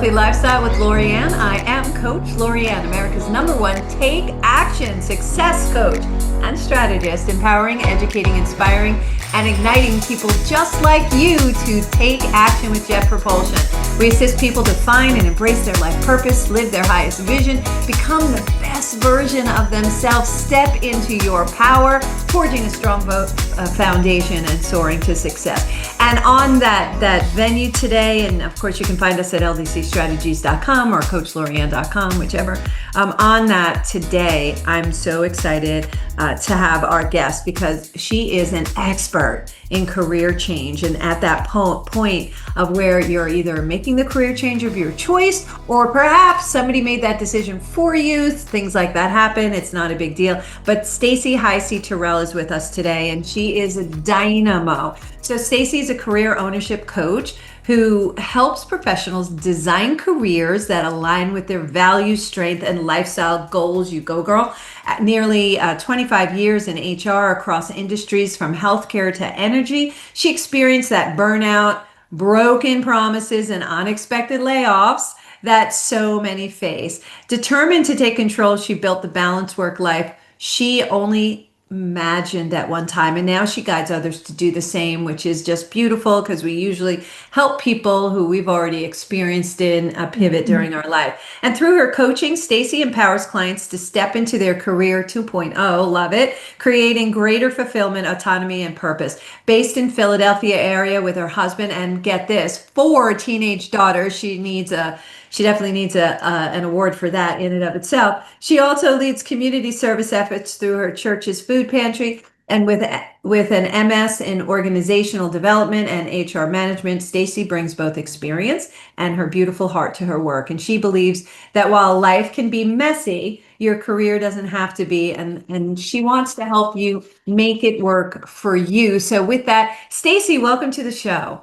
Healthy Lifestyle with Lorianne. I am Coach Lorianne, America's #1 take action success coach and strategist, empowering, educating, inspiring, and igniting people just like you to take action with jet propulsion. We assist people to find and embrace their life purpose, live their highest vision, become the best version of themselves, step into your power, forging a strong foundation and soaring to success. And on that venue today, and of course you can find us at ldcstrategies.com or coachlorianne.com, whichever. On that today, I'm so excited to have our guest because she is an expert in career change, and at that point of where you're either making the career change of your choice or perhaps somebody made that decision for you. Things like that happen. It's not a big deal. But Stacy Helsey Terrell is with us today, and she is a dynamo. So Stacy is a career ownership coach who helps professionals design careers that align with their values, strength, and lifestyle goals. You go, girl. At nearly 25 years in HR across industries from healthcare to energy, she experienced that burnout, broken promises, and unexpected layoffs that so many face. Determined to take control, she built the balanced work life she only imagined at one time, and now she guides others to do the same, which is just beautiful because we usually help people who we've already experienced in a pivot during our life. And through her coaching, Stacy empowers clients to step into their career 2.0, love it, creating greater fulfillment, autonomy, and purpose. Based in Philadelphia area with her husband and, get this, 4 teenage daughters, she definitely needs an award for that in and of itself. She also leads community service efforts through her church's food pantry, and with an MS in organizational development and HR management, Stacy brings both experience and her beautiful heart to her work. And she believes that while life can be messy, your career doesn't have to be, and she wants to help you make it work for you. So with that, Stacy, welcome to the show.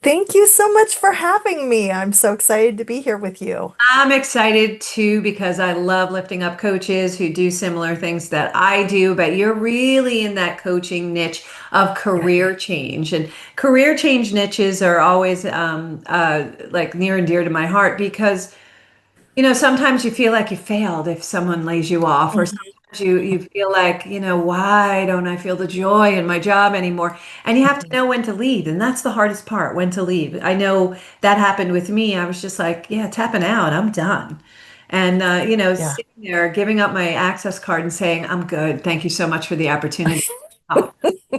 Thank you so much for having me. I'm so excited to be here with you. I'm excited too because I love lifting up coaches who do similar things that I do, but you're really in that coaching niche of Yeah. career change. And career change niches are always like near and dear to my heart because sometimes you feel like you failed if someone lays you off, or Mhm. sometimes you feel like, why don't I feel the joy in my job anymore? And you have to Mhm. know when to leave. And that's the hardest part, when to leave. I know that happened with me. I was just like, yeah, tapping out, I'm done. And, Yeah. sitting there, giving up my access card and saying, I'm good. Thank you so much for the opportunity. Oh,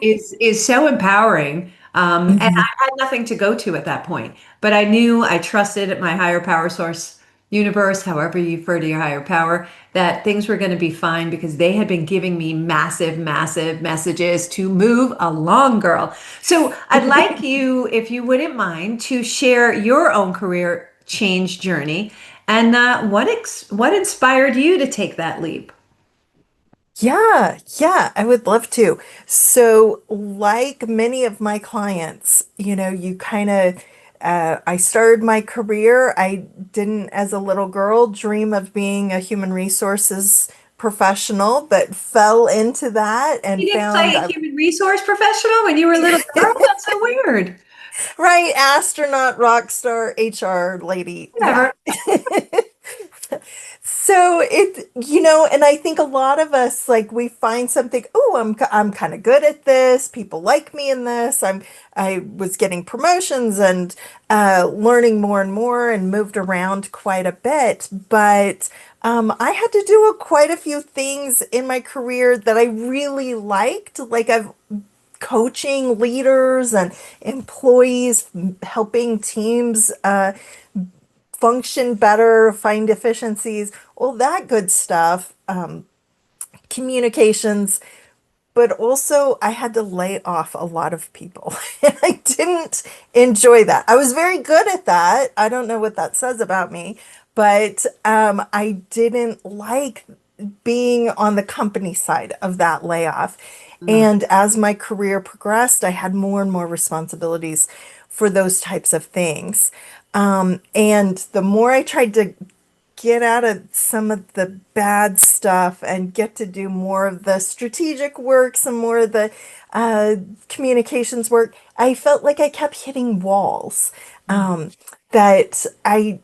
is so empowering. And Mhm. I had nothing to go to at that point, but I knew I trusted my higher power source, universe, however you refer to your higher power, that things were going to be fine because they had been giving me massive, massive messages to move along, girl. So I'd like you, if you wouldn't mind, to share your own career change journey and what inspired you to take that leap. Yeah, I would love to. So, like many of my clients, I started my career. I didn't, as a little girl, dream of being a human resources professional, but fell into that and You didn't found play human resource professional when you were a little girl? That's so weird. right, astronaut, rock star, HR lady. Yeah. Whatever. So and I think a lot of us like we find something, oh, I'm kind of good at this. People like me in this. I was getting promotions and learning more and more and moved around quite a bit, but I had to do quite a few things in my career that I really liked. Like I've coaching leaders and employees, helping teams function better, find efficiencies, all that good stuff, communications. But also, I had to lay off a lot of people. And I didn't enjoy that. I was very good at that. I don't know what that says about me, but I didn't like being on the company side of that layoff. Mm. And as my career progressed, I had more and more responsibilities for those types of things. And the more I tried to get out of some of the bad stuff and get to do more of the strategic work, some more of the communications work, I felt like I kept hitting walls. Mm. That I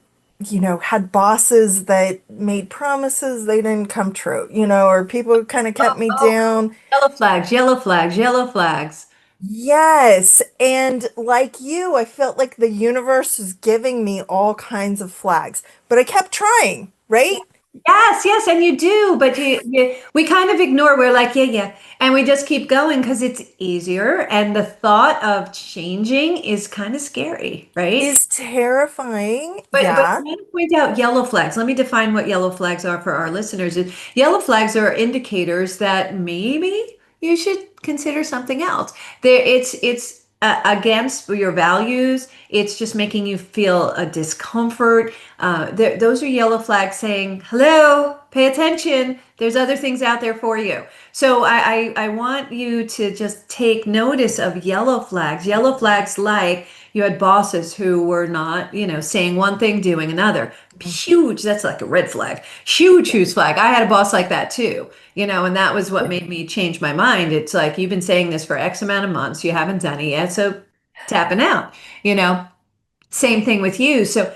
had bosses that made promises they didn't come true, or people who kind of kept me Oh, down. yellow flags, yellow flags, yellow flags. Yes. And like you, I felt like the universe was giving me all kinds of flags, but I kept trying, right? Yes, yes, and you do, but we kind of ignore. We're like, yeah, yeah, and we just keep going because it's easier, and the thought of changing is kind of scary, right? Is terrifying. But I Yeah. want to point out yellow flags. Let me define what yellow flags are for our listeners. Yellow flags are indicators that maybe you should consider something else. It's against your values. It's just making you feel a discomfort. Those are yellow flags saying, "Hello, pay attention. There's other things out there for you." So I want you to just take notice of yellow flags. Yellow flags like you had bosses who were not, saying one thing, doing another. Mhm. Huge, that's like a red flag. Huge, Yeah. huge flag. I had a boss like that too, and that was what Yeah. made me change my mind. It's like, you've been saying this for X amount of months, you haven't done it yet, so tapping out, you know. Same thing with you. So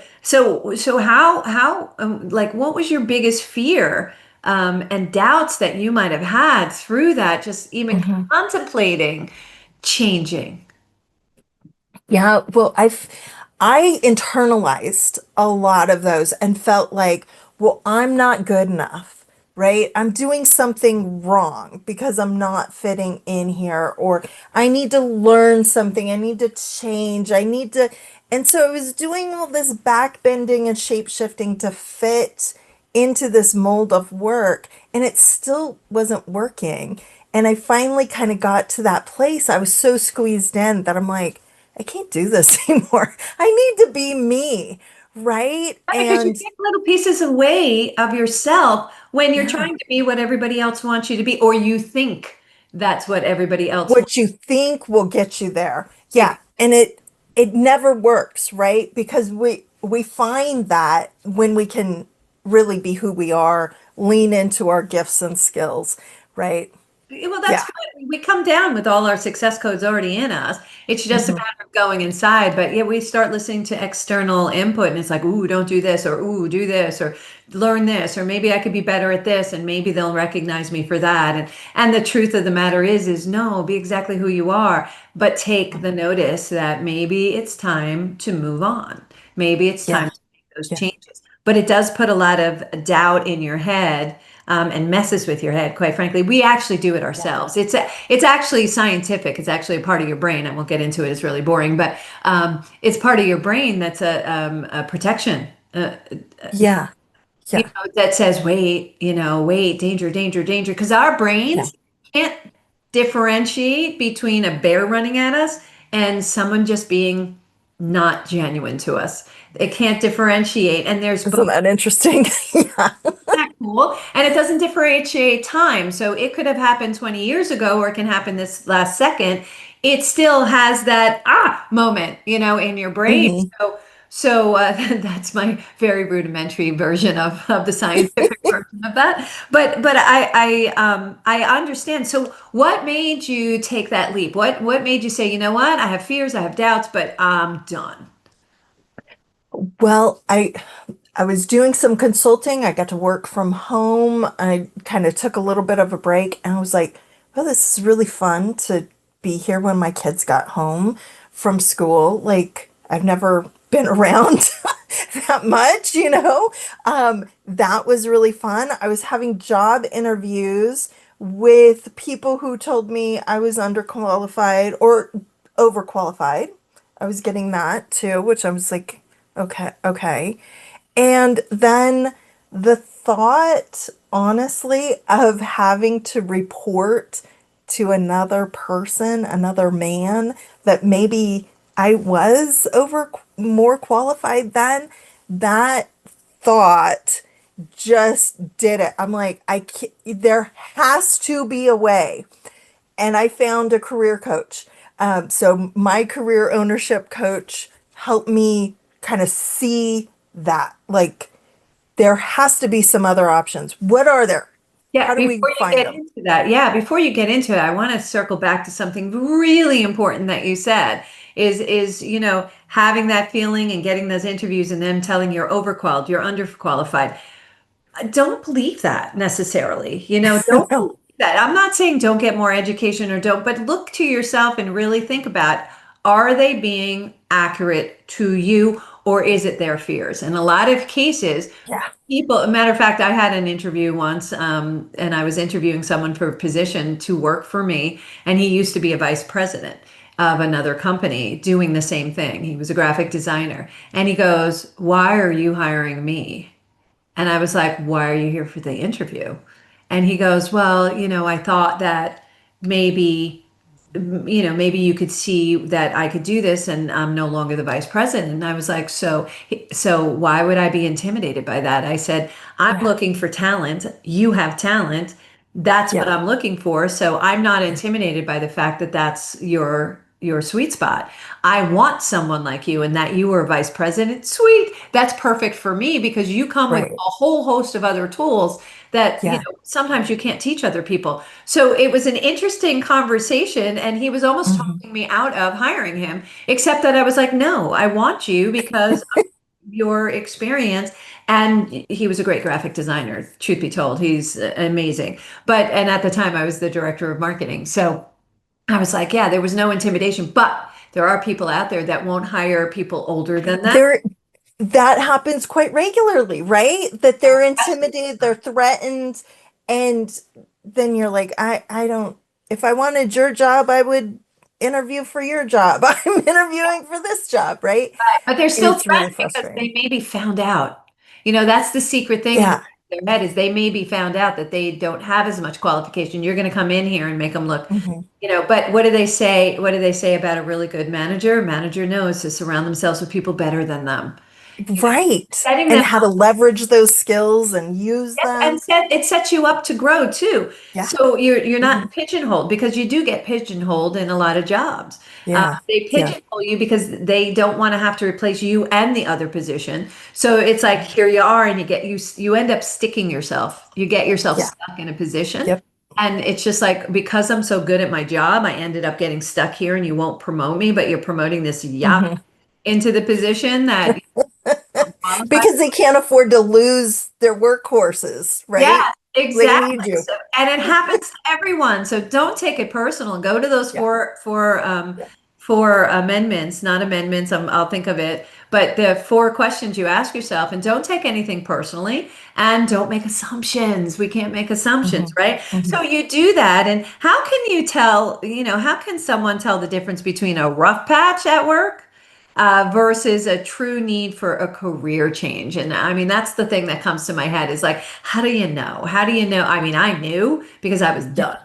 how like, what was your biggest fear and doubts that you might have had through that, just even Mhm. contemplating changing? Yeah, well, I internalized a lot of those and felt like, well, I'm not good enough, right? I'm doing something wrong because I'm not fitting in here, or I need to learn something, I need to change, and so I was doing all this backbending and shape shifting to fit into this mold of work, and it still wasn't working. And I finally kind of got to that place. I was so squeezed in that I'm like, I can't do this anymore. I need to be me, right? Yeah, because you And take little pieces away of yourself when you're yeah, trying to be what everybody else wants you to be, or you think that's what everybody else wants. what you think will get you there. Yeah, and it never works, right? Because we find that when we can really be who we are, lean into our gifts and skills, right? Well, that's Yeah. good. We come down with all our success codes already in us. It's just a Mhm. matter of going inside. But yeah, we start listening to external input, and it's like, ooh, don't do this, or ooh, do this, or learn this, or maybe I could be better at this, and maybe they'll recognize me for that. And the truth of the matter is no, be exactly who you are, but take the notice that maybe it's time to move on. Maybe it's Yeah. time to make those Yeah. changes. But it does put a lot of doubt in your head, and messes with your head. Quite frankly, we actually do it Yeah. ourselves. It's actually scientific. It's actually a part of your brain. I won't get into it. It's really boring, but it's part of your brain that's a protection. Yeah. Yeah. That says, wait, wait, danger, danger, danger. Because our Yeah. brains can't differentiate between a bear running at us and someone just being not genuine to us. It can't differentiate. And there's Isn't both. that interesting? Yeah. That cool? And it doesn't differentiate time. So it could have happened 20 years ago, or it can happen this last second. It still has that moment, in your brain. Hmm. So that's my very rudimentary version of the scientific version of that. But I understand. So what made you take that leap? What made you say, you know what? I have fears, I have doubts, but I'm done. Well, I was doing some consulting. I got to work from home. I kind of took a little bit of a break and I was like, well, this is really fun to be here when my kids got home from school. Like, I've never been around that much, you know? That was really fun. I was having job interviews with people who told me I was underqualified or overqualified. I was getting that too, which I was like, okay, okay. And then the thought, honestly, of having to report to another person, another man, that maybe I was over more qualified than, that thought just did it. I'm like, I can't, there has to be a way. And I found a career coach. So my career ownership coach helped me kind of see that. Like, there has to be some other options. What are there? How Yeah, do we before you find get them? into that, yeah, before you get into it, I want to circle back to something really important that you said is having that feeling and getting those interviews and them telling you're overqualified, you're underqualified. Don't believe that necessarily. Don't believe No. that. I'm not saying don't get more education or don't, but look to yourself and really think about, are they being accurate to you, or is it their fears? In a lot of cases, Yeah. people, a matter of fact, I had an interview once, and I was interviewing someone for a position to work for me, and he used to be a vice president of another company doing the same thing. He was a graphic designer, and he goes, "Why are you hiring me?" And I was like, "Why are you here for the interview?" And he goes, "Well, I thought that maybe, maybe you could see that I could do this and I'm no longer the vice president." And I was like, so why would I be intimidated by that? I said, "I'm Yeah. looking for talent. You have talent. That's what Yeah. I'm looking for. So I'm not intimidated by the fact that that's your sweet spot. I want someone like you, and that you are vice president. Sweet. That's perfect for me because you come with a Right. whole host of other tools that, Yeah. sometimes you can't teach other people." So it was an interesting conversation, and he was almost Hmm. talking me out of hiring him, except that I was like, "No, I want you because of your experience." And he was a great graphic designer, truth be told. He's amazing. And at the time, I was the director of marketing. So I was like, yeah, there was no intimidation, but there are people out there that won't hire people older than them. There, that happens quite regularly, right? That they're intimidated, they're threatened, and then you're like, I don't, if I wanted your job, I would interview for your job. I'm interviewing for this job, right? But they're still It's really threatened because they frustrating. may be found out. That's the secret thing in Yeah. their head, is they may be found out that they don't have as much qualification. You're going to come in here and make them look, Hmm. but what do they say? What do they say about a really good manager? Manager knows to surround themselves with people better than them. Right. Setting And them how to up. leverage those skills and use Yes, and them. it sets you up to grow too. Yeah. So you're Hmm. not pigeonholed, because you do get pigeonholed in a lot of jobs. Yeah. They Yeah. pigeonhole you because they don't want to have to replace you and the other position. So it's like, here you are, and you end up sticking yourself. You get yourself Yeah. stuck in a position, Yep. and it's just like, because I'm so good at my job, I ended up getting stuck here, and you won't promote me, but you're promoting this yuck Hmm. into the position that I'm qualified. Because they can't afford to lose their workhorses, Yeah, right? They need exactly. you. So, and it happens to everyone. So don't take it personal. Go to those Yeah. Yeah. four amendments, not amendments. I'll think of it. But the four questions you ask yourself, and don't take anything personally, and don't make assumptions. We can't make assumptions, Hmm. right? Hmm. So you do that, and how can you tell? How can someone tell the difference between a rough patch at work versus a true need for a career change? And I mean, that's the thing that comes to my head, is like, how do you know? How do you know? I mean, I knew because I was Yeah.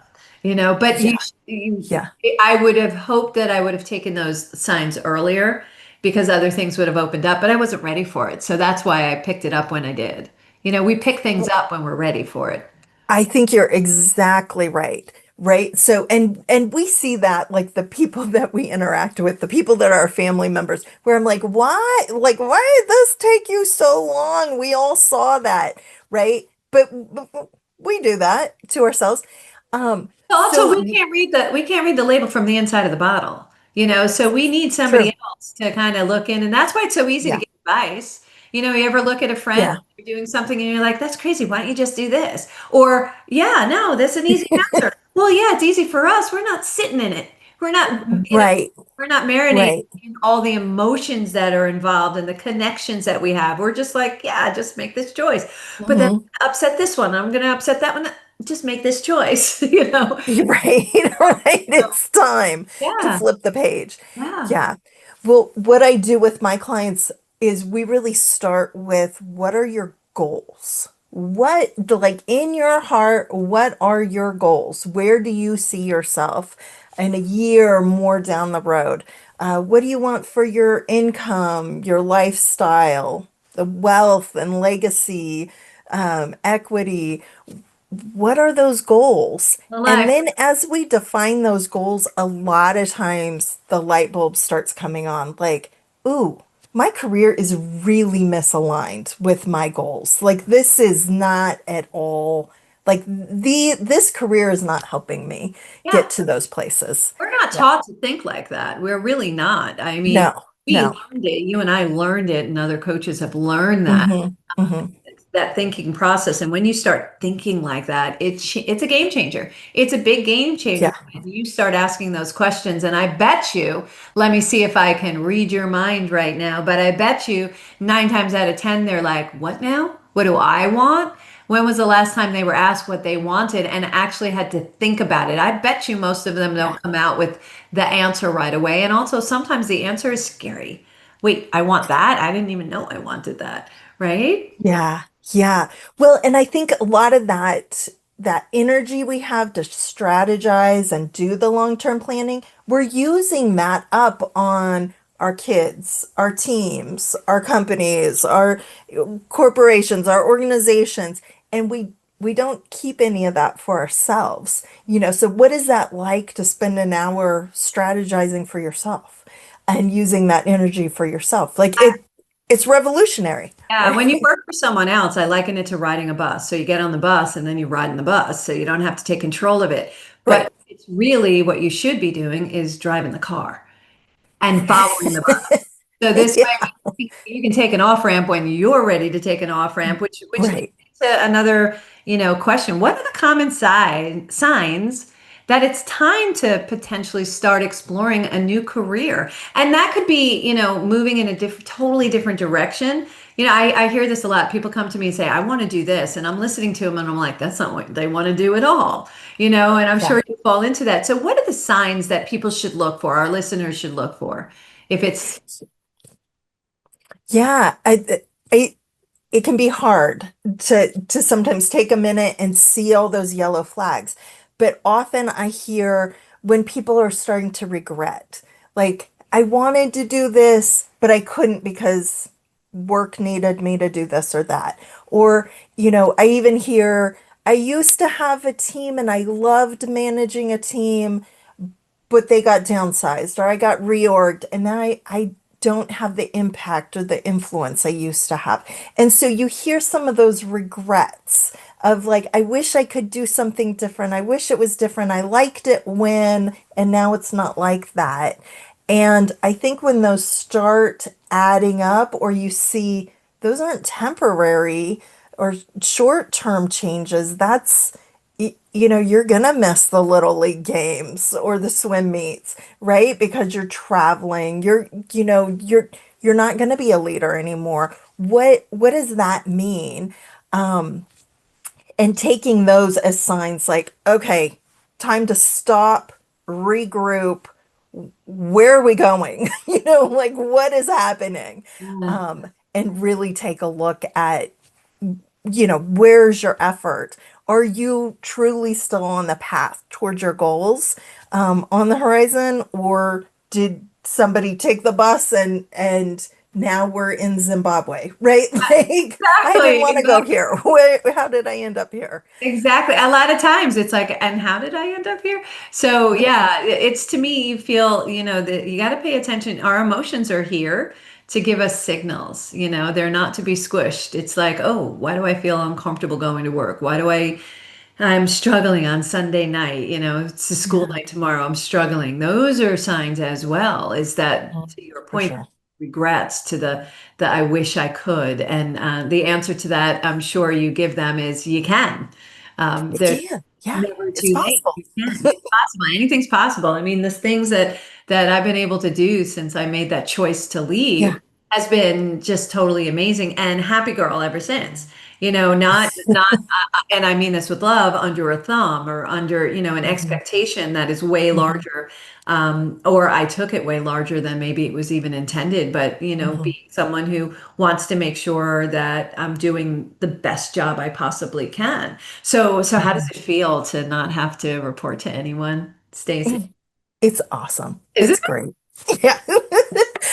done, but Yeah. Yeah. I would have hoped that I would have taken those signs earlier, because other things would have opened up, but I wasn't ready for it. So that's why I picked it up when I did. We pick things up when we're ready for it. I think you're exactly right. Right. So, and we see that, like the people that we interact with, the people that are our family members, where I'm like, why did this take you so long? We all saw that, right? But we do that to ourselves. Also, So we can't read the label from the inside of the bottle, so we need somebody true. else to kind of look in, and that's why it's so easy to Yeah. get advice. You ever look at a friend, Yeah. you're doing something, and you're like, "That's crazy. Why don't you just do this?" Or, "Yeah, no, that's an easy answer." Well, yeah, it's easy for us. We're not sitting in it. We're not, Right. we're not marinating Right. in all the emotions that are involved and the connections that we have. We're just like, yeah, just make this choice. But then Hmm. upset this one. I'm going to upset that one. Just make this choice, You're right. Right. So, It's time to yeah, flip the page. yeah. Yeah. Well, what I do with my clients is we really start with, what are your goals? Like in your heart, what are your goals? Where do you see yourself in a year or more down the road? What do you want for your income, your lifestyle, the wealth and legacy, equity? What are those goals? And Relax. then as we define those goals, a lot of times the light bulb starts coming on, like, ooh, my career is really misaligned with my goals. Like, this is not at all like this career is not helping me Yeah. get to those places. We're not Yeah. taught to think like that. We're really not. I mean, No, we no. learned it. You and I learned it, and other coaches have learned that. Hmm. Hmm. It's that thinking process. And when you start thinking like that, it's a game changer. It's a big game changer Yeah. when you start asking those questions. And I bet you, let me see if I can read your mind right now, but I bet you 9 times out of 10, they're like, what now? What do I want? When was the last time they were asked what they wanted and actually had to think about it? I bet you most of them Yeah. don't come out with the answer right away. And also, sometimes the answer is scary. Wait, I want that? I didn't even know I wanted that, right? Yeah, yeah. Well, and I think a lot of that energy we have to strategize and do the long-term planning, we're using that up on our kids, our teams, our companies, our corporations, our organizations, and we don't keep any of that for ourselves. So what is that like to spend an hour strategizing for yourself and using that energy for yourself? Like it's revolutionary, Yeah, when you right? work for someone else, I liken it to riding a bus. So you get on the bus and then you ride in the bus, so you don't have to take control of it. Right. But it's really what you should be doing is driving the car and following the bus. So this Yeah, way you can take an off ramp when you're ready to take an off ramp, which leads right. to another, question. What are the common signs that it's time to potentially start exploring a new career? And that could be, moving in a totally different direction. I hear this a lot. People come to me and say, I want to do this. And I'm listening to them and I'm like, that's not what they want to do at all. And I'm Yeah. sure you fall into that. So what are the signs that people should look for, our listeners should look for? If it's Yeah. I it can be hard to sometimes take a minute and see all those yellow flags. But often I hear when people are starting to regret, like, I wanted to do this, but I couldn't because work needed me to do this or that. Or, I even hear, I used to have a team and I loved managing a team, but they got downsized or I got reorged and now I don't have the impact or the influence I used to have. And so you hear some of those regrets of like, I wish I could do something different. I wish it was different. I liked it when, and now it's not like that. And I think when those start adding up, or you see those aren't temporary or short-term changes, you're gonna miss the little league games or the swim meets, right? Because you're traveling, you're not gonna be a leader anymore. What does that mean? And taking those as signs like, okay, time to stop, regroup. Where are we going? Like what is happening? And really take a look at, where's your effort? Are you truly still on the path towards your goals, on the horizon, or did somebody take the bus and now we're in Zimbabwe, right? Like I didn't exactly, want to go exactly. here. How did I end up here? Exactly. A lot of times it's like, and how did I end up here? So yeah, it's to me, you feel, that you got to pay attention. Our emotions are here to give us signals, they're not to be squished. It's like, oh, why do I feel uncomfortable going to work? I'm struggling on Sunday night, it's a school Yeah, night tomorrow. I'm struggling. Those are signs as well, is that to your for point, sure. regrets to the I wish I could. And the answer to that, I'm sure you give them is you can. It There's can. Yeah, never it's too late. possible. You can. It's possible. Anything's possible. I mean, the things that I've been able to do since I made that choice to leave Yeah. has been just totally amazing and happy girl ever since. Not and I mean this with love, under a thumb or under, an Mhm. expectation that is way Mhm. larger. Or I took it way larger than maybe it was even intended, but Mhm. being someone who wants to make sure that I'm doing the best job I possibly can. So how does Mhm. it feel to not have to report to anyone, Stacy? It's awesome. Is it? It's great. Yeah.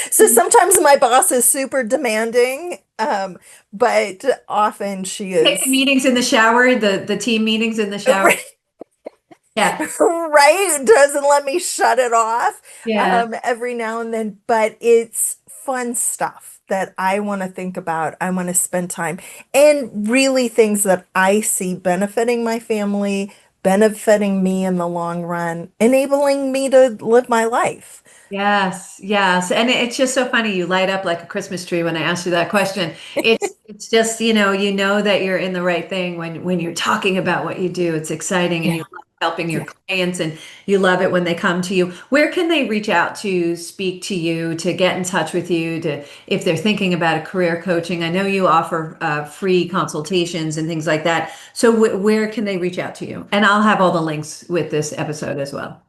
So sometimes my boss is super demanding, but often she Take the is meetings in the shower, the team meetings in the shower. right. Yeah. right? Doesn't let me shut it off Yeah. every now and then, but it's fun stuff that I want to think about. I want to spend time and really things that I see benefiting my family, benefiting me in the long run, enabling me to live my life. Yes, yes. And it's just so funny. You light up like a Christmas tree when I asked you that question. It's just, you know that you're in the right thing when you're talking about what you do. It's exciting and you Yeah. love helping your Yeah. clients and you love it when they come to you. Where can they reach out to speak to you, to get in touch with you, to if they're thinking about a career coaching? I know you offer free consultations and things like that. So where can they reach out to you? And I'll have all the links with this episode as well.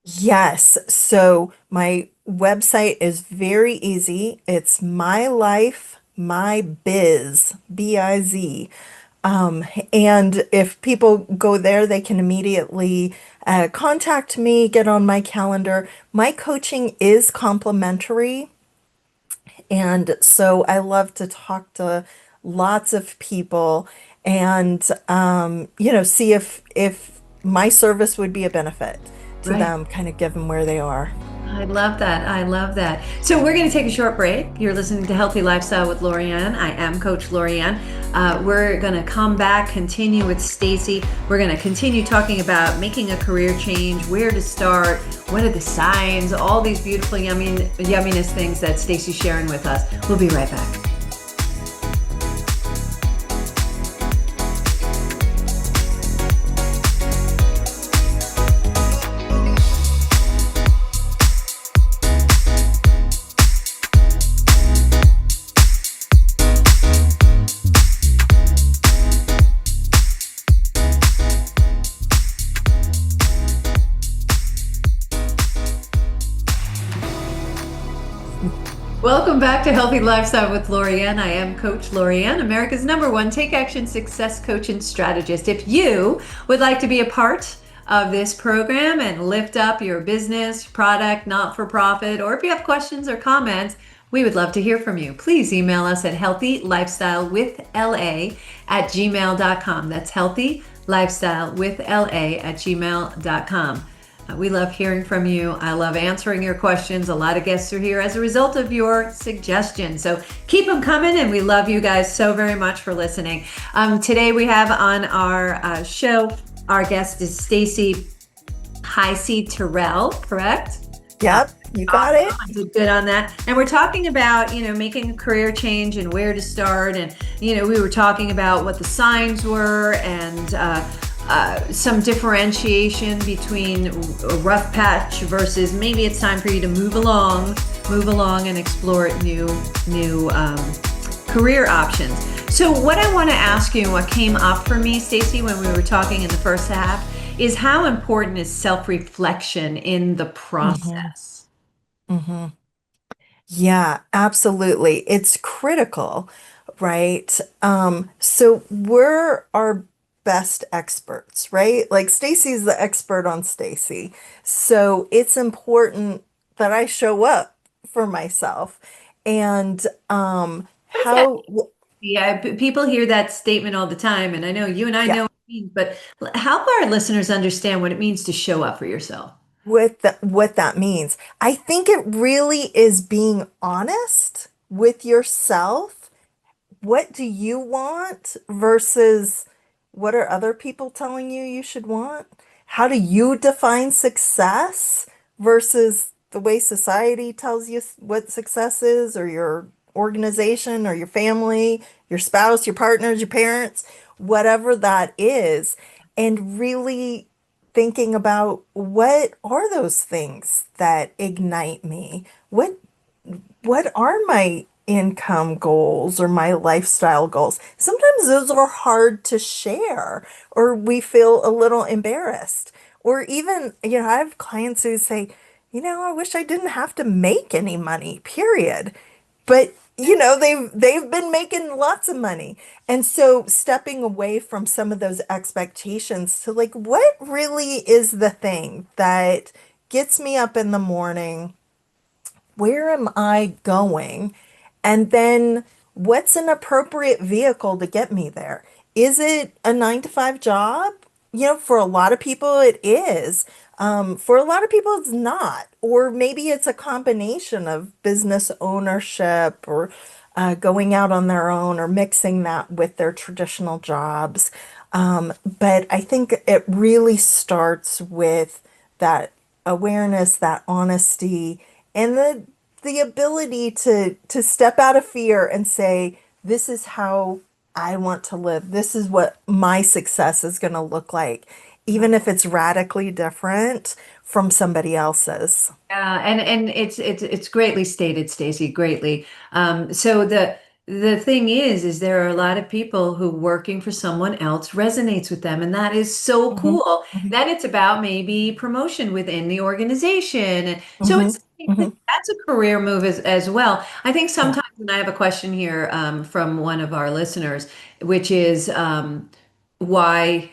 Yes. So my website is very easy. It's My Life, My Biz, B-I-Z. And if people go there, they can immediately contact me, get on my calendar. My coaching is complimentary. And so I love to talk to lots of people and see if my service would be a benefit to Right. them, kind of given where they are. I love that. I love that. So we're going to take a short break. You're listening to Healthy Lifestyle with Lorianne. I am Coach Lorianne. We're going to come back, continue with Stacy. We're going to continue talking about making a career change, where to start, what are the signs, all these beautiful yumminess things that Stacy's sharing with us. We'll be right back. Welcome back to Healthy Lifestyle with Lorianne. I am Coach Lorianne, America's #1 take action success coach and strategist. If you would like to be a part of this program and lift up your business, product, not for profit, or if you have questions or comments, we would love to hear from you. Please email us at healthylifestylewithla@gmail.com. That's healthylifestylewithla@gmail.com. We love hearing from you. I love answering your questions. A lot of guests are here as a result of your suggestions. So keep them coming, and we love you guys so very much for listening. Today we have on our show, our guest is Stacy Helsey Terrell, correct? Yep, you got it. I did good on that. And we're talking about, making a career change and where to start. And, we were talking about what the signs were and some differentiation between a rough patch versus maybe it's time for you to move along and explore new career options. So what I want to ask you and what came up for me, Stacy, when we were talking in the first half is how important is self-reflection in the hmm process? hmm Yeah, absolutely. It's critical, right? So we're our best experts, right? Like Stacy's the expert on Stacy. So it's important that I show up for myself. And What does that how, Yeah, people hear that statement all the time, and I know you and I yeah, know what it means, but help our listeners understand what it means to show up for yourself. what that means. I think it really is being honest with yourself. What do you want versus what are other people telling you you should want? How do you define success versus the way society tells you what success is, or your organization, or your family, your spouse, your partners, your parents, whatever that is, and really thinking about what are those things that ignite me? What are my income goals or my lifestyle goals? Sometimes those are hard to share, or we feel a little embarrassed. Or even, I have clients who say, I wish I didn't have to make any money, period. But, they've been making lots of money. And so stepping away from some of those expectations to like, what really is the thing that gets me up in the morning? Where am I going? And then what's an appropriate vehicle to get me there? Is it a 9 to 5 job? for a lot of people it is. For a lot of people it's not. Or maybe it's a combination of business ownership or going out on their own or mixing that with their traditional jobs. But I think it really starts with that awareness, that honesty, and the ability to step out of fear and say, this is how I want to live. This is what my success is going to look like, even if it's radically different from somebody else's. Yeah, and it's greatly stated, Stacy, greatly. So the thing is there are a lot of people who working for someone else resonates with them, and that is so Hmm. cool. Hmm. Then it's about maybe promotion within the organization. And so Hmm. it's Hmm. that's a career move as well. I think Yeah. sometimes, and I have a question here from one of our listeners, which is why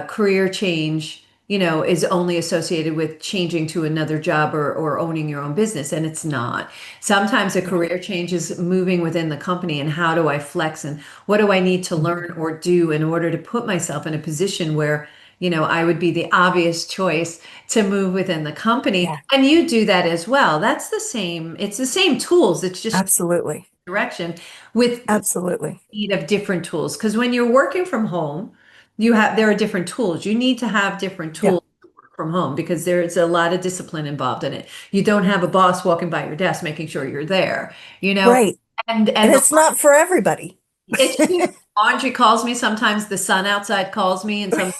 career change, is only associated with changing to another job or owning your own business, and it's not. Sometimes a Yeah. career change is moving within the company, and how do I flex and what do I need to Mhm. learn or do in order to put myself in a position where, I would be the obvious choice to move within the company. Yeah. And you do that as well. It's the same tools, it's just Absolutely. direction with Absolutely. need of different tools, because when you're working from home, there are different tools. You need to have different Yeah. tools to work from home because there's a lot of discipline involved in it. You don't have a boss walking by your desk making sure you're there, you know. Right. And And it's not for everybody. laundry calls me sometimes. The sun outside calls me, and sometimes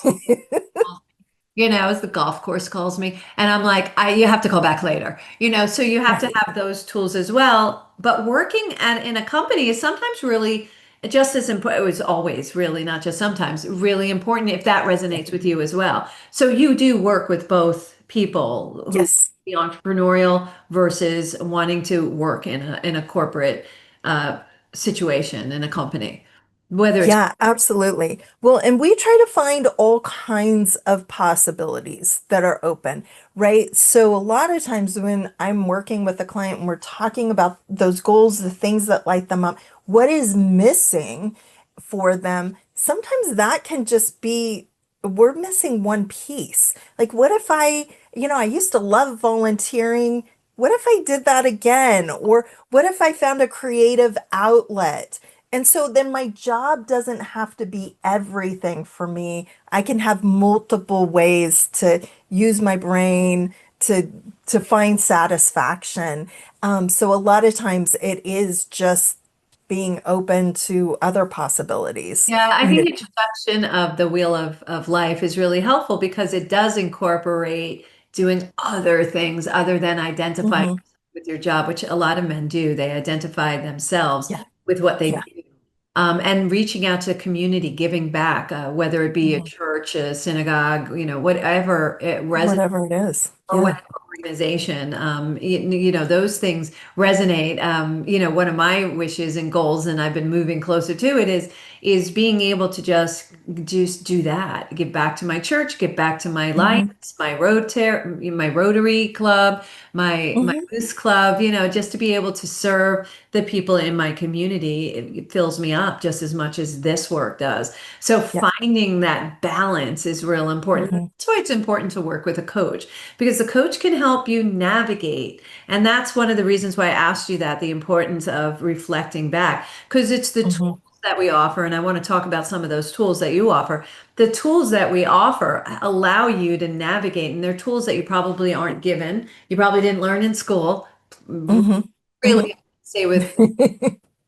as the golf course calls me, and I'm like, you have to call back later, so you have to Right. have those tools as well. But working in a company is sometimes really just as important. It was always really, not just sometimes, really important if that Yeah. resonates with you as well. So you do work with both people who Yes. be entrepreneurial versus wanting to work in a corporate uh, situation in a company, whether it's Yeah, absolutely. Well, and we try to find all kinds of possibilities that are open, right? So a lot of times when I'm working with a client and we're talking about those goals, the things that light them up, what is missing for them, sometimes that can just be we're missing one piece. Like, what if I used to love volunteering. What if I did that again? Or what if I found a creative outlet? And so then my job doesn't have to be everything for me. I can have multiple ways to use my brain to find satisfaction. So a lot of times it is just being open to other possibilities. Yeah, I You know. think introduction of the wheel of life is really helpful because it does incorporate doing other things other than identifying Hmm. with your job, which a lot of men do. They identify themselves Yeah. with what they Yeah. do. And reaching out to the community, giving back, whether it be a Hmm. church, a synagogue, whatever it resonates Whatever it is. or Yeah. whatever organization, those things resonate. One of my wishes and goals, and I've been moving closer to it, is being able to just do that, give back to my church, give back to my Hmm. Lions, my Rotary Club, my Hmm. Youth Club, just to be able to serve the people in my community. It fills me up just as much as this work does. So Yeah. finding that balance is real important. Hmm. That's why it's important to work with a coach, because the coach can help you navigate. And that's one of the reasons why I asked you that, the importance of reflecting back, because it's the tools Hmm. that we offer. And I want to talk about some of those tools that you offer. The tools that we offer allow you to navigate, and they're tools that you probably aren't given. You probably didn't learn in school. Hmm. Hmm. Really say with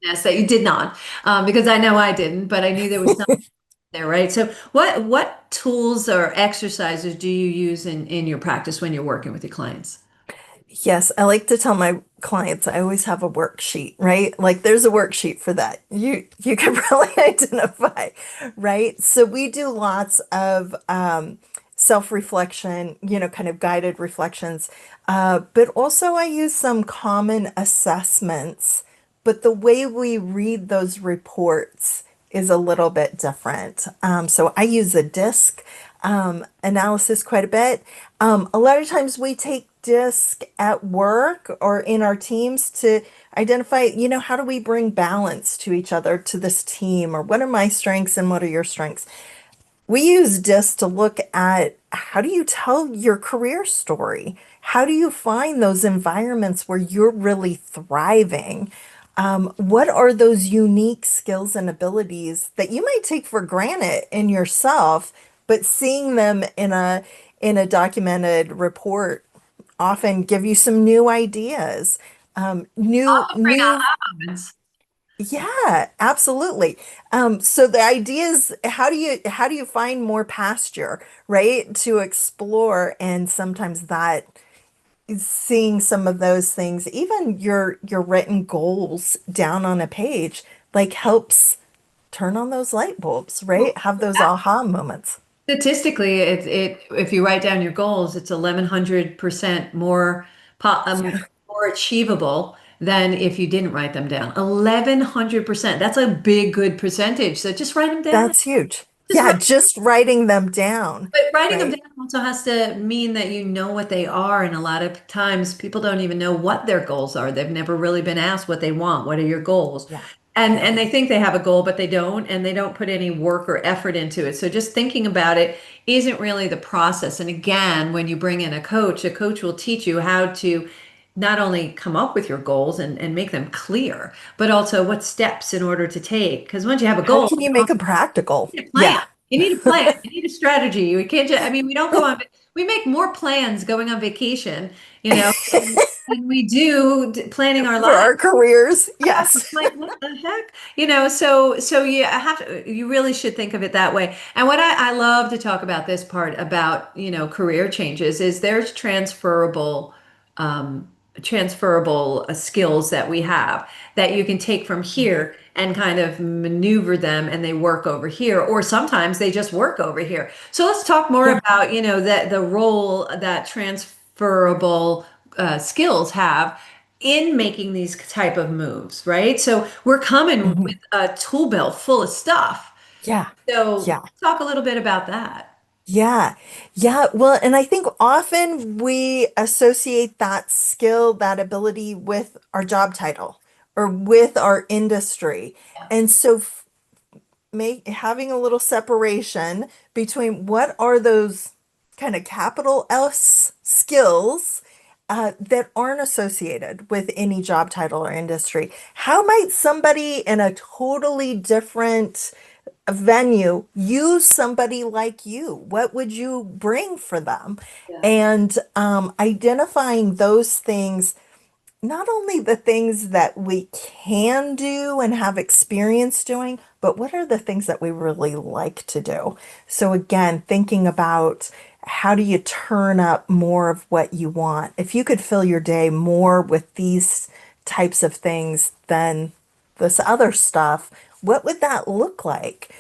yes that you did not, because I know I didn't, but I knew there was something there, right? So what tools or exercises do you use in your practice when you're working with your clients? Yes, I like to tell my clients I always have a worksheet, right? Like there's a worksheet for that. You can really identify, right? So we do lots of self-reflection, kind of guided reflections. But also I use some common assessments, but the way we read those reports is a little bit different. So I use a DISC analysis quite a bit. A lot of times we take DISC at work or in our teams to identify, how do we bring balance to each other, to this team, or what are my strengths and what are your strengths? We use DISC to look at how do you tell your career story? How do you find those environments where you're really thriving? What are those unique skills and abilities that you might take for granted in yourself, but seeing them in a documented report often give you some new ideas, Often bring new aha moments. yeah, absolutely. So the idea is how do you find more pasture, right? To explore, and sometimes that seeing some of those things, even your written goals down on a page, like helps turn on those light bulbs, Well, right? Have those aha moments. statistically, if you write down your goals, it's 1100% more Yeah, more achievable than if you didn't write them down. 1100%. That's a big good percentage. So just write them down. that's huge. Just Yeah, write, just writing them down, but writing them right? down also has to mean that you know what they are. And a lot of times people don't even know what their goals are. They've never really been asked what they want. What are your goals? Yeah, yeah. And they think they have a goal, but they don't, and they don't put any work or effort into it. So just thinking about it isn't really the process. And again, when you bring in a coach will teach you how to not only come up with your goals and make them clear, but also what steps in order to take. Because once you have a How goal, can you make it practical? need a plan. Yeah. You need a plan. You need a strategy. We can't just, I mean, we don't go on, we make more plans going on vacation, you know, than we do planning our For lives. our careers, It's yes. like, what the heck? You know, so you have to, you really should think of it that way. And what I love to talk about this part about, career changes is there's um, transferable skills that we have that you can take from here and kind of maneuver them and they work over here, or sometimes they just work over here. So let's talk more Yeah. about, that the role that transferable skills have in making these type of moves, right? So we're coming with Mhm. a tool belt full of stuff. Yeah. So Yeah. talk a little bit about that. Yeah. Yeah. Well, and I think often we associate that skill, that ability with our job title or with our industry. And so make having a little separation between what are those kind of capital S skills that aren't associated with any job title or industry. How might somebody in a totally different venue use somebody like you? What would you bring for them? Yeah. And identifying those things, not only the things that we can do and have experience doing, but what are the things that we really like to do? So again, thinking about how do you turn up more of what you want? If you could fill your day more with these types of things than this other stuff, what would that look like?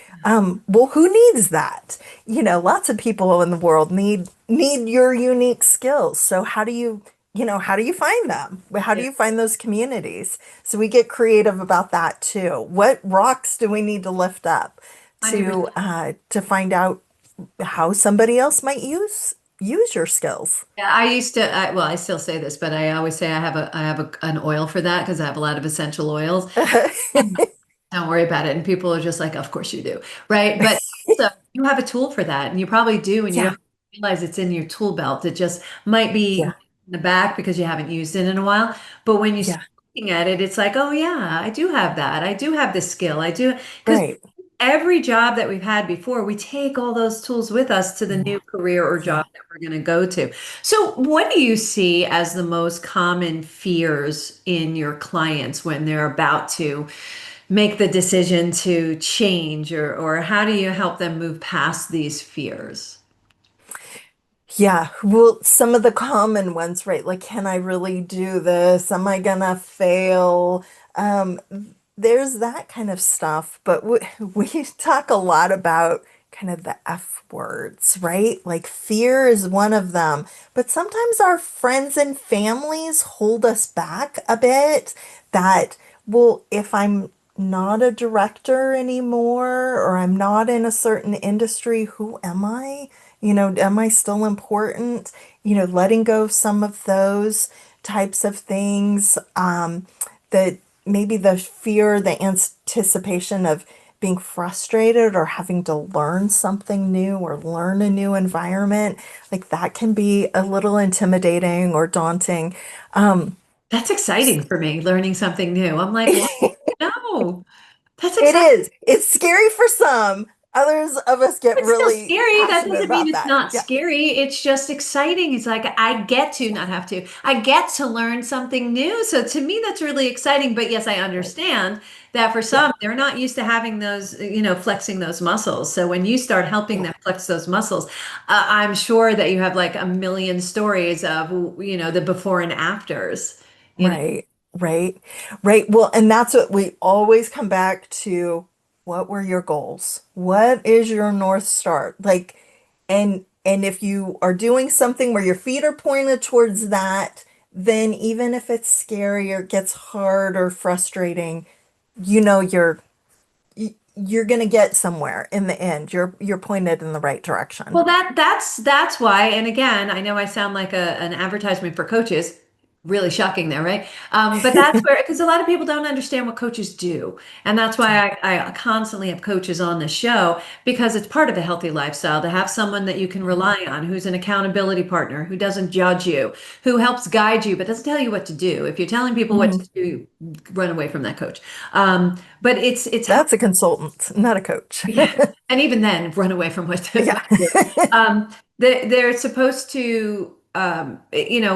Well, who needs that? Lots of people in the world need your unique skills. So how do you find them? How do Yeah, you find those communities? So we get creative about that too. What rocks do we need to lift up 100%. to find out how somebody else might use your skills? Yeah, well, I still say this, but I always say an oil for that because I have a lot of essential oils. Don't worry about it. And people are just like, of course you do. Right. But also, you have a tool for that. And you probably do. And you Yeah, don't realize it's in your tool belt. It just might be yeah, in the back because you haven't used it in a while. But when you start yeah, looking at it, it's like, oh, yeah, I do have that. I do have this skill. I do. Because right. every job that we've had before, we take all those tools with us to the Yeah, new career or yeah. job that we're going to go to. So, what do you see as the most common fears in your clients when they're about to make the decision to change, or how do you help them move past these fears? Yeah, well, some of the common ones, right? Like, can I really do this? Am I gonna fail? Um, there's that kind of stuff, but we talk a lot about kind of the F words, right? Like fear is one of them, but sometimes our friends and families hold us back a bit that, well, if I'm not a director anymore or I'm not in a certain industry, who am I? Am I still important? Letting go of some of those types of things. That maybe the fear, the anticipation of being frustrated or having to learn something new or learn a new environment, like that can be a little intimidating or daunting. Um, That's exciting for me, learning something new. I'm like, what? No, that's It exciting. is. It's scary for some. Others of us get It's still really scary. That passionate doesn't mean about it's that. not Yeah. scary. It's just exciting. It's like I get to not have to. I get to learn something new. So to me, that's really exciting. But yes, I Right. understand that for Yeah. some, they're not used to having those, flexing those muscles. So when you start helping Yeah. them flex those muscles, I'm sure that you have like a million stories of, the before and afters. You know, Right. Right. Right. Well, and that's what we always come back to. What were your goals? What is your North Star? Like, and if you are doing something where your feet are pointed towards that, then even if it's scary or gets hard or frustrating, you know you're going to get somewhere in the end. You're pointed in the right direction. well, that's why. And again, I know I sound like an advertisement for coaches. Really shocking there, right? But that's where, because a lot of people don't understand what coaches do, and that's why I constantly have coaches on the show because it's part of a healthy lifestyle to have someone that you can rely on, who's an accountability partner, who doesn't judge you, who helps guide you, but doesn't tell you what to do. If you're telling people what to Mhm. do, run away from that coach. But it's That's a consultant, not a coach. yeah, and even then, run away from what Yeah. to do. They're supposed to,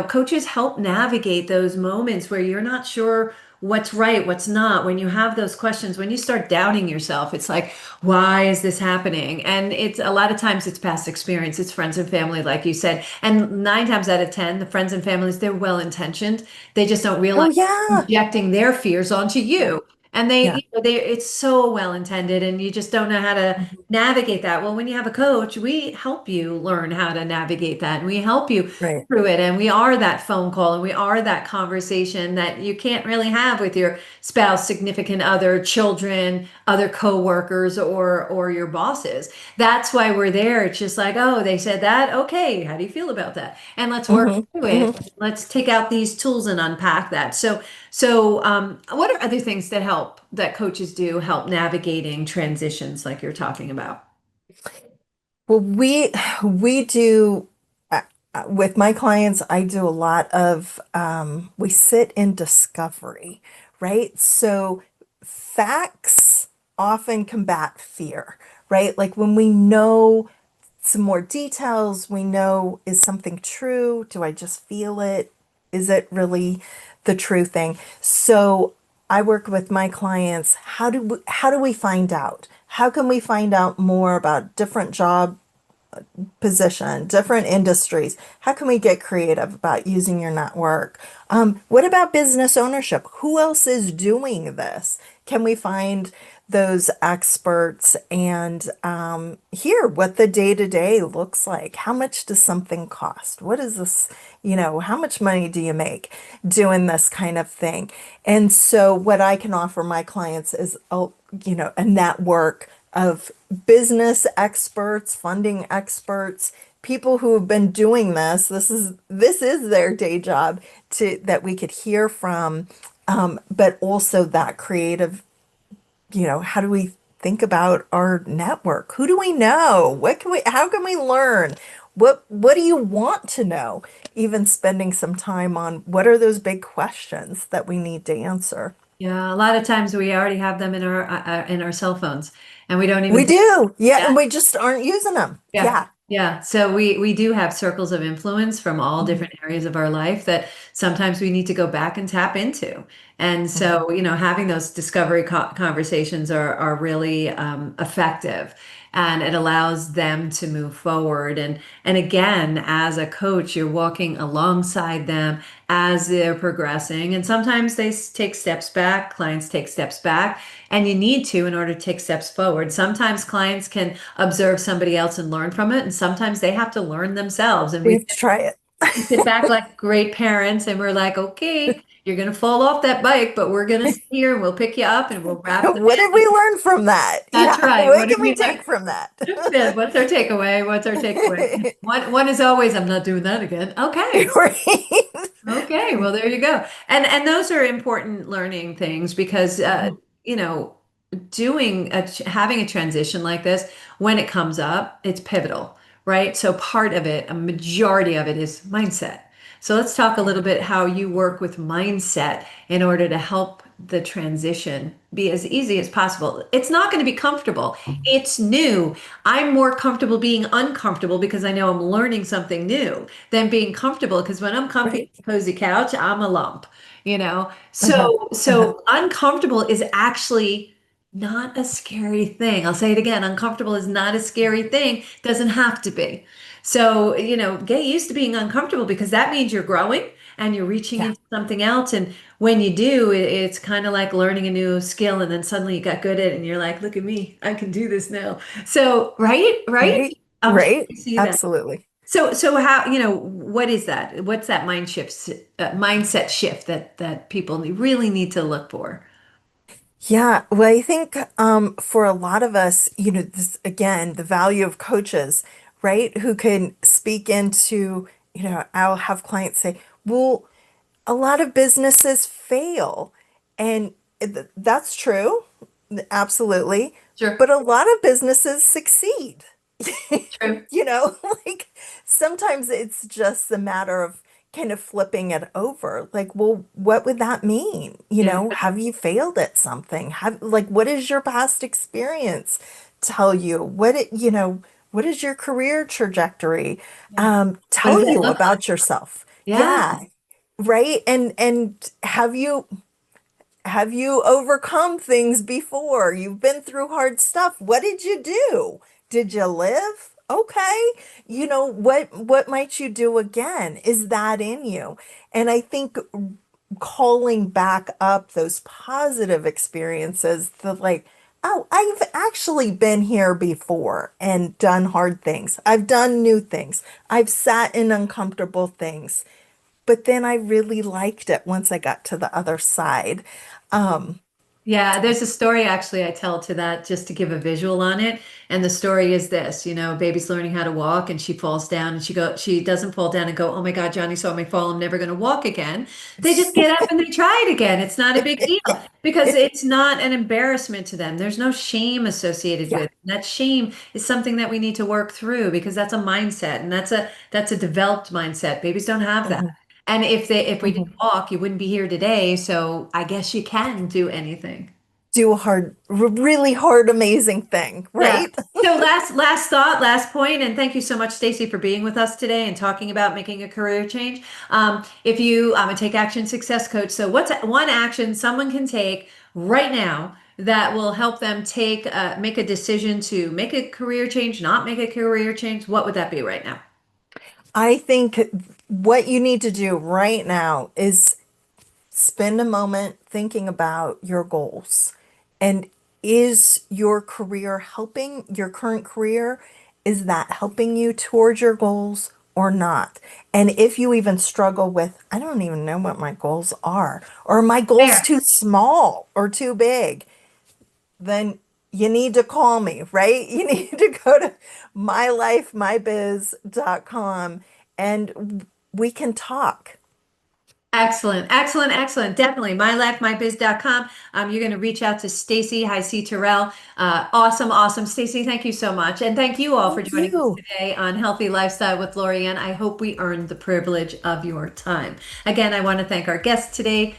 coaches help navigate those moments where you're not sure what's right, what's not. When you have those questions, when you start doubting yourself, it's like, why is this happening? And it's a lot of times it's past experience, it's friends and family, like you said. And 9 times out of 10, the friends and families, they're well intentioned. They just don't Oh realize yeah. projecting their fears onto Yeah. you. And they, Yeah. it's so well intended, and you just don't know how to Mhm. navigate that. Well, when you have a coach, we help you learn how to navigate that, and we help you Right. through it. And we are that phone call, and we are that conversation that you can't really have with your spouse, significant other, children, other coworkers, or your bosses. That's why we're there. It's just like, oh, they said that. Okay, how do you feel about that? And let's work Hmm. through Hmm. it. Let's take out these tools and unpack that. So, what are other things that help that coaches do help navigating transitions like you're talking about? Well, we do uh, with my clients, I do a lot of we sit in discovery, right? So facts often combat fear, right? Like when we know some more details, we know, is something true? Do I just feel it? Is it really the true thing? So I work with my clients. How do we find out? How can we find out more about different job position, different industries? How can we get creative about using your network? What about business ownership? Who else is doing this? Can we find those experts and hear what the day to day looks like? How much does something cost? What is this? How much money do you make doing this kind of thing? And so, what I can offer my clients is a network of business experts, funding experts, people who have been doing this. This is their day job to that we could hear from, but also that creative, how do we think about our network? Who do we know? How can we learn? What do you want to know? Even spending some time on what are those big questions that we need to answer. Yeah, a lot of times we already have them in our cell phones, and we don't even We think. do. Yeah, Yeah. and we just aren't using them. Yeah. Yeah. Yeah. So we do have circles of influence from all Mhm. different areas of our life that sometimes we need to go back and tap into. And Mhm. so, having those discovery conversations are really effective, and it allows them to move forward. And again, as a coach, you're walking alongside them as they're progressing. And sometimes they take steps back, clients take steps back, and you need to in order to take steps forward. Sometimes clients can observe somebody else and learn from it, and sometimes they have to learn themselves. And We we have to try it. sit back like great parents, and we're like, okay, you're going to fall off that bike, but we're going to sit here and we'll pick you up and we'll wrap the What did we bandage. learn from that? That's Yeah. right. What What did can we we take learn? from that? Yeah, what's our takeaway? What's our takeaway? One is always, I'm not doing that again. Okay. Right. Okay, well, there you go. And those are important learning things because Mhm. you know having a transition like this, when it comes up, it's pivotal, right? So part of it, a majority of it is mindset. So let's talk a little bit how you work with mindset in order to help the transition be as easy as possible. It's not going to be comfortable. It's new. I'm more comfortable being uncomfortable because I know I'm learning something new than being comfortable, because when I'm comfy on Right. the cozy couch, I'm a lump, you know? Uh-huh. Uh-huh. So uncomfortable is actually not a scary thing. I'll say it again. Uncomfortable is not a scary thing. Doesn't have to be. So, get used to being uncomfortable, because that means you're growing and you're reaching Yeah. into something else. And when you do, it's kind of like learning a new skill, and then suddenly you got good at it and you're like, look at me, I can do this now. So, right, right. Right. I'm sure Right. you see that. Absolutely. So how, what is that? What's that mindset shift that people really need to look for? Yeah, well, I think for a lot of us, this again, the value of coaches, right? Who can speak into, I'll have clients say, well, a lot of businesses fail. And that's true, absolutely. Sure. But a lot of businesses succeed. True. Like sometimes it's just a matter of kind of flipping it over. Like, well, what would that mean? Yeah. Have you failed at something? What is your past experience tell you? What is your career trajectory Yeah. What does tell that you look like? about yourself? Yeah. Yeah, right. And have you overcome things before? You've been through hard stuff. What did you do? Did you live? Okay. What might you do again? Is that in you? And I think calling back up those positive experiences, the like, oh, I've actually been here before and done hard things. I've done new things. I've sat in uncomfortable things. But then I really liked it once I got to the other side. Um, Yeah, there's a story actually I tell to that, just to give a visual on it. And the story is this, baby's learning how to walk and she falls down, and she doesn't fall down and go, "Oh my God, Johnny saw me fall. I'm never going to walk again." They just get up and they try it again. It's not a big deal, because it's not an embarrassment to them. There's no shame associated yeah. with it. That shame is something that we need to work through, because that's a mindset, and that's a developed mindset. Babies don't have that. Mhm, And if we didn't mhm. walk, you wouldn't be here today. So I guess you can do anything. Do a really hard, amazing thing, Yeah. right? So last thought, last point, and thank you so much, Stacy, for being with us today and talking about making a career change. If you, I'm a Take Action Success Coach. So what's one action someone can take right now that will help them make a decision to make a career change, not make a career change? What would that be right now? I think what you need to do right now is spend a moment thinking about your goals. And is your career helping your current career? Is that helping you towards your goals or not? And if you even struggle with, I don't even know what my goals are, or my goals Fair. too small or too big, then you need to call me, right? You need to go to mylifemybiz.com and we can talk. Excellent, excellent, excellent. Definitely. MyLifeMyBiz.com. You're going to reach out to Stacy Helsey Terrell. Awesome, awesome. Stacy, thank you so much. And thank you all for Thank joining us you. today on Healthy Lifestyle with Lorianne. I hope we earned the privilege of your time. Again, I want to thank our guest today,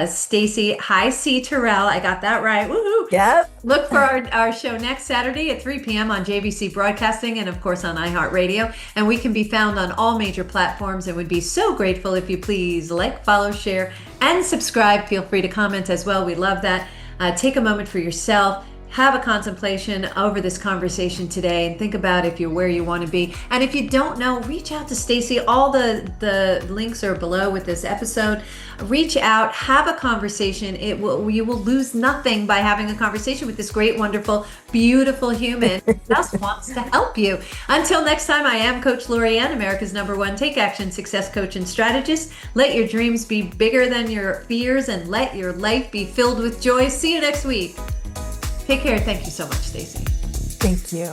Stacy Helsey Terrell. I got that right. Woohoo! Yep. Look for our show next Saturday at 3 p.m. on JVC Broadcasting and, of course, on iHeartRadio. And we can be found on all major platforms, and would be so grateful if you please like, follow, share, and subscribe. Feel free to comment as well. We love that. Take a moment for yourself. Have a contemplation over this conversation today and think about if you're where you want to be. And if you don't know, reach out to Stacy. All the links are below with this episode. Reach out, have a conversation. You will lose nothing by having a conversation with this great, wonderful, beautiful human who just wants to help you. Until next time, I am Coach Lorianne, America's #1 Take Action Success Coach and Strategist. Let your dreams be bigger than your fears, and let your life be filled with joy. See you next week. Take care. Thank you so much, Stacy. Thank you.